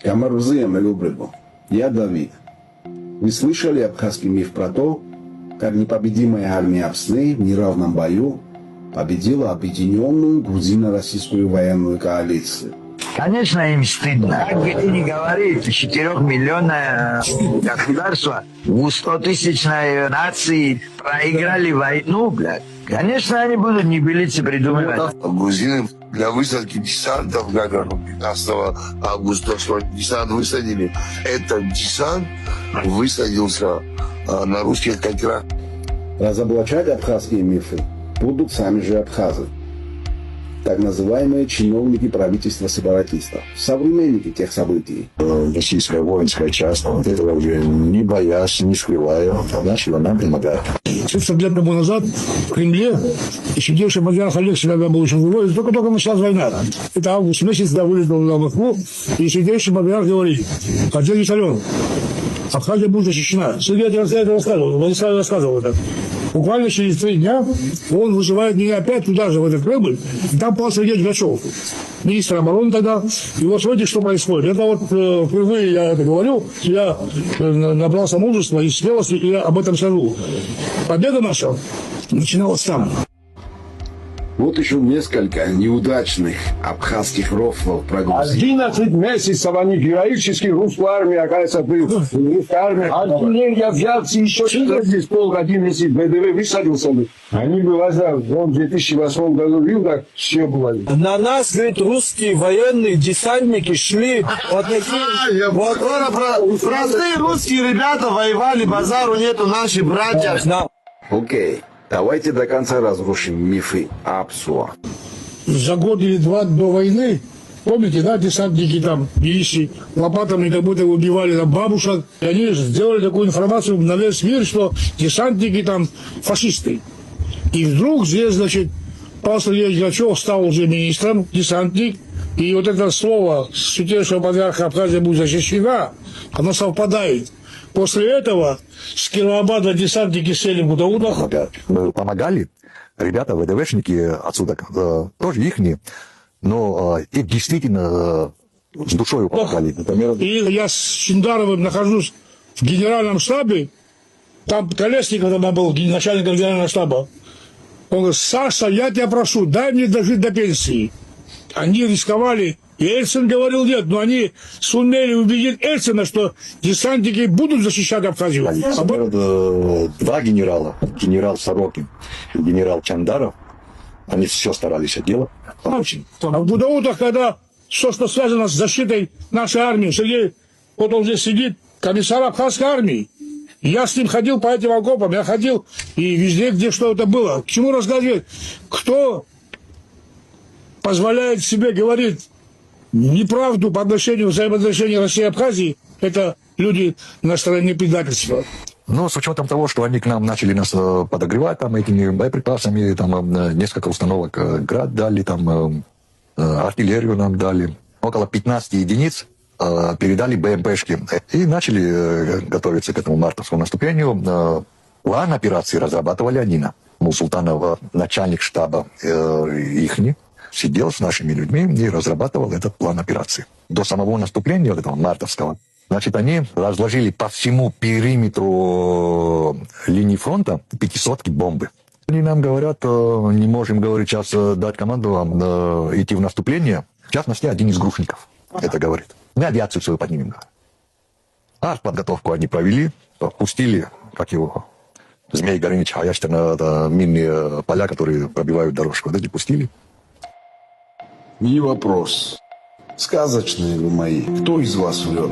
Камарузия, Мелюбребо. Я Давид. Вы слышали абхазский миф про то, как непобедимая армия Апсны в неравном бою победила объединенную грузино-российскую военную коалицию? Конечно, им стыдно. Как бы ты ни говори, 4-миллионное государство в 100-тысячной нации проиграли войну, блядь. Конечно, они будут небылицы придумывать. Грузины для высадки десанта в Гагару 15 августа десант высадили. Этот десант высадился на русских катерах. Разоблачать абхазские мифы будут сами же абхазы. Так называемые чиновники правительства сепаратистов, современники тех событий. Российская воинская часть, вот этого уже не боясь, не скрывая, начала нам помогать. 600 лет тому назад в Кремле сидевший патриарх Алексий, когда был еще живой, только началась война. Это август месяц, да, вылетел на Москву, и сидевший патриарх говорит: Отец Виссарион, Абхазия будет защищена. Сергей это рассказывал, Владислав рассказывал это. Буквально через 3 дня он вызывает меня опять туда же, в этот Кремль, и там пал Сергей Дергачев, министр обороны тогда. И вот смотрите, что происходит. Это вот впервые я это говорю, я набрался мужества и смелости, и я об этом скажу. Победа наша начиналась там. Вот еще несколько неудачных абхазских рофлов про Грузию. 11 месяцев они героически русскую армию, оказывается, русская армия. Артиллерия взялся еще через полгодины, если ВДВ высадился бы. Они бы в 2008 году видел, как все было. На нас, говорит, русские военные десантники шли. Вот такие. Простые русские ребята воевали, базару нету, наши братья. Окей. Давайте до конца разрушим мифы Апсуа. За год или 2 до войны, помните, да, десантники там бились лопатами, как будто убивали там бабушек. И они сделали такую информацию на весь мир, что десантники там фашисты. И вдруг здесь, значит, Павел Сергеевич Дергачев стал уже министром, десантник. И вот это слово святейшего патриарха Абхазия будет защищена, оно совпадает. После этого с Кировограда десантники сели в Гудаутах. Мы помогали, ребята, ВДВшники отсюда, тоже ихние, но их действительно с душой помогали. И я с Чиндаровым нахожусь в генеральном штабе, там Колесников тогда был начальником генерального штаба. Он говорит: Саша, я тебя прошу, дай мне дожить до пенсии. Они рисковали. И Ельцин говорил нет, но они сумели убедить Ельцина, что десантники будут защищать Абхазию. 2 генерала, генерал Сорокин и генерал Чандаров, они все старались делать. Очень. А в Гудаутах, когда все, что связано с защитой нашей армии, Сергей, вот он здесь сидит, комиссар абхазской армии. Я с ним ходил по этим окопам, я ходил и везде, где что это было. К чему рассказывать? Кто позволяет себе говорить неправду по отношению взаимоотношений России и Абхазии, это люди на стороне предательства. Но с учетом того, что они к нам начали нас подогревать там этими боеприпасами, там несколько установок «Град» дали, там артиллерию нам дали, около 15 единиц передали БМПшки. И начали готовиться к этому мартовскому наступлению. План операции разрабатывали они. Султанов, начальник штаба ихний, сидел с нашими людьми и разрабатывал этот план операции. До самого наступления этого мартовского, значит, они разложили по всему периметру линии фронта 500-ки бомбы. Они нам говорят, не можем, говорит, сейчас дать команду вам идти в наступление. В частности, один из грушников это говорит. Мы авиацию свою поднимем. Артподготовку они провели, пустили, как его, Змей Горыныч, Аяштина, минные поля, которые пробивают дорожку. Вот эти пустили. Не вопрос. Сказочные вы мои. Кто из вас врет?